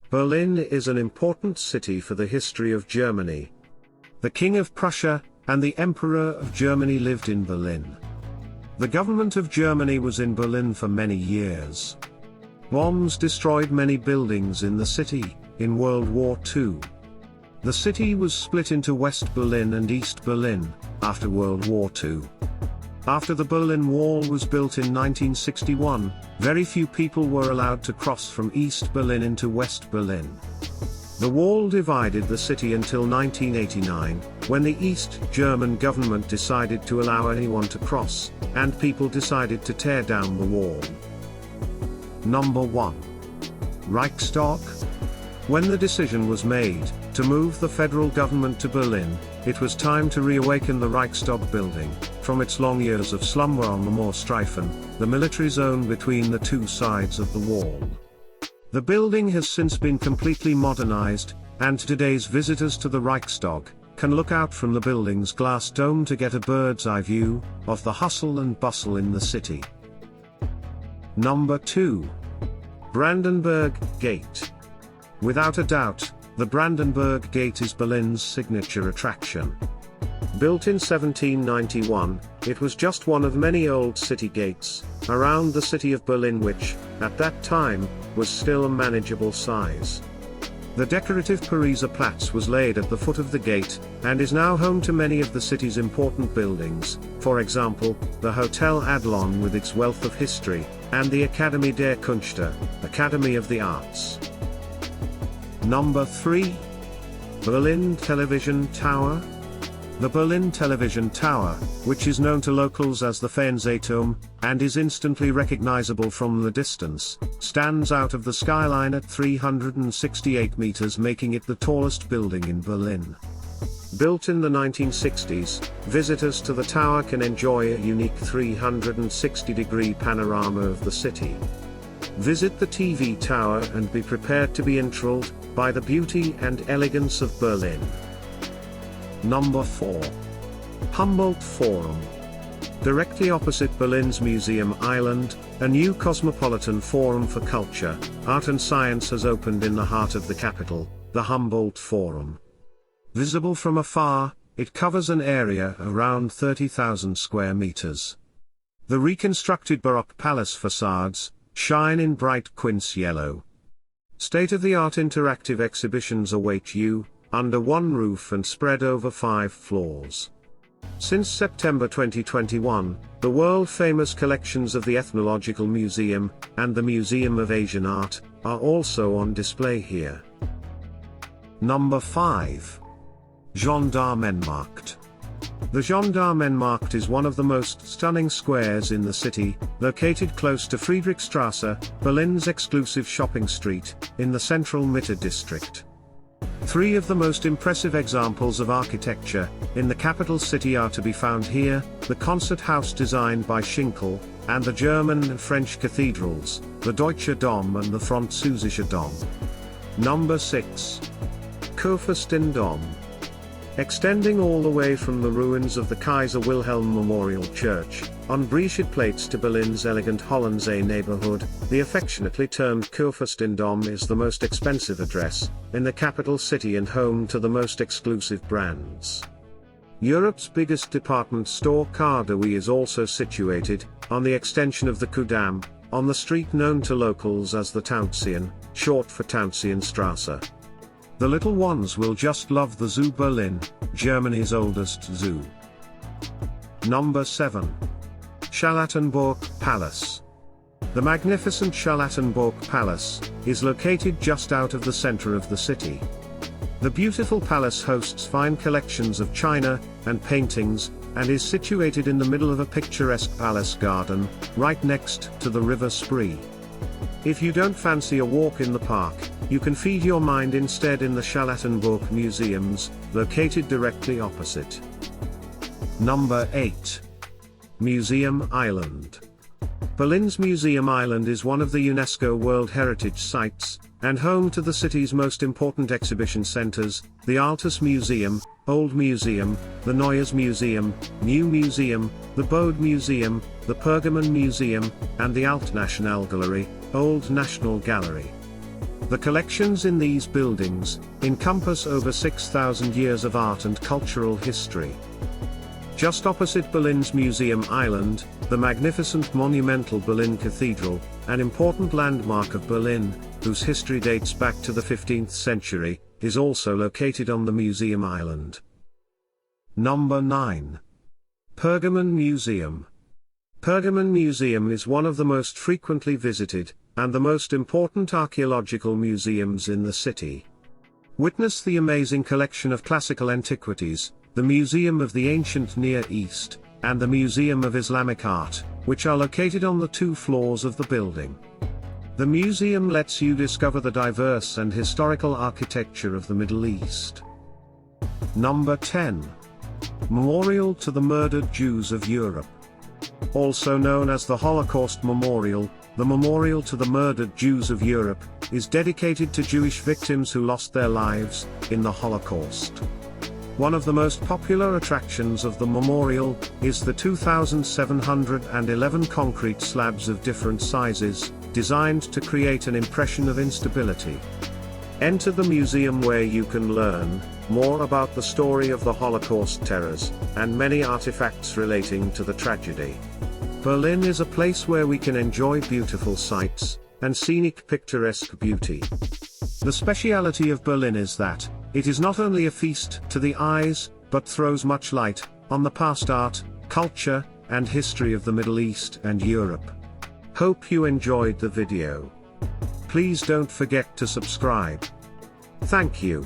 Berlin is an important city for the history of Germany. The King of Prussia and the Emperor of Germany lived in Berlin. The government of Germany was in Berlin for many years. Bombs destroyed many buildings in the city in World War II. The city was split into West Berlin and East Berlin after World War II. After the Berlin Wall was built in 1961, very few people were allowed to cross from East Berlin into West Berlin. The wall divided the city until 1989, when the East German government decided to allow anyone to cross, and people decided to tear down the wall. Number 1. Reichstag. When the decision was made to move the federal government to Berlin, it was time to reawaken the Reichstag building from its long years of slumber on the Moorstreifen, the military zone between the two sides of the wall. The building has since been completely modernized, and today's visitors to the Reichstag can look out from the building's glass dome to get a bird's eye view of the hustle and bustle in the city. Number 2. Brandenburg Gate. Without a doubt, the Brandenburg Gate is Berlin's signature attraction. Built in 1791, it was just one of many old city gates around the city of Berlin which, at that time, was still a manageable size. The decorative Pariser Platz was laid at the foot of the gate, and is now home to many of the city's important buildings, for example, the Hotel Adlon with its wealth of history, and the Akademie der Künste, Academy of the Arts. Number 3. Berlin Television Tower. The Berlin Television Tower, which is known to locals as the Fernsehturm, and is instantly recognizable from the distance, stands out of the skyline at 368 meters, making it the tallest building in Berlin. Built in the 1960s, visitors to the tower can enjoy a unique 360-degree panorama of the city. Visit the TV tower and be prepared to be enthralled by the beauty and elegance of Berlin. Number 4. Humboldt Forum. Directly opposite Berlin's Museum Island, a new cosmopolitan forum for culture, art and science has opened in the heart of the capital, the Humboldt Forum. Visible from afar, it covers an area around 30,000 square meters. The reconstructed Baroque palace facades shine in bright quince yellow. State-of-the-art interactive exhibitions await you, under one roof and spread over 5 floors. Since September 2021, the world-famous collections of the Ethnological Museum and the Museum of Asian Art are also on display here. Number 5. Gendarmenmarkt. The Gendarmenmarkt is one of the most stunning squares in the city, located close to Friedrichstrasse, Berlin's exclusive shopping street, in the central Mitte district. 3 of the most impressive examples of architecture in the capital city are to be found here: the concert house designed by Schinkel, and the German and French cathedrals, the Deutscher Dom and the Französische Dom. Number 6. Kurfürstendamm. Extending all the way from the ruins of the Kaiser Wilhelm Memorial Church, on Breescheidplatz to Berlin's elegant Hollandsee neighborhood, the affectionately termed Kurfürstendamm is the most expensive address in the capital city and home to the most exclusive brands. Europe's biggest department store Cardoui is also situated on the extension of the Kudamm, on the street known to locals as the Tauziehen, short for Tauzienstrasse. The little ones will just love the Zoo Berlin, Germany's oldest zoo. Number 7. Charlottenburg Palace. The magnificent Charlottenburg Palace is located just out of the center of the city. The beautiful palace hosts fine collections of china and paintings, and is situated in the middle of a picturesque palace garden, right next to the River Spree. If you don't fancy a walk in the park, you can feed your mind instead in the Charlottenburg Museums, located directly opposite. Number 8. Museum Island. Berlin's Museum Island is one of the UNESCO World Heritage Sites, and home to the city's most important exhibition centers, the Altes Museum, Old Museum, the Neues Museum, New Museum, the Bode Museum, the Pergamon Museum, and the Alte Nationalgalerie, Old National Gallery. The collections in these buildings encompass over 6,000 years of art and cultural history. Just opposite Berlin's Museum Island, the magnificent monumental Berlin Cathedral, an important landmark of Berlin, whose history dates back to the 15th century, is also located on the Museum Island. Number 9. Pergamon Museum. Pergamon Museum is one of the most frequently visited, and the most important archaeological museums in the city. Witness the amazing collection of classical antiquities, the Museum of the Ancient Near East, and the Museum of Islamic Art, which are located on the 2 floors of the building. The museum lets you discover the diverse and historical architecture of the Middle East. Number 10. Memorial to the Murdered Jews of Europe. Also known as the Holocaust Memorial, the Memorial to the Murdered Jews of Europe is dedicated to Jewish victims who lost their lives in the Holocaust. One of the most popular attractions of the memorial is the 2,711 concrete slabs of different sizes, designed to create an impression of instability. Enter the museum where you can learn more about the story of the Holocaust terrors, and many artifacts relating to the tragedy. Berlin is a place where we can enjoy beautiful sights and scenic picturesque beauty. The speciality of Berlin is that it is not only a feast to the eyes, but throws much light on the past art, culture, and history of the Middle East and Europe. Hope you enjoyed the video. Please don't forget to subscribe. Thank you.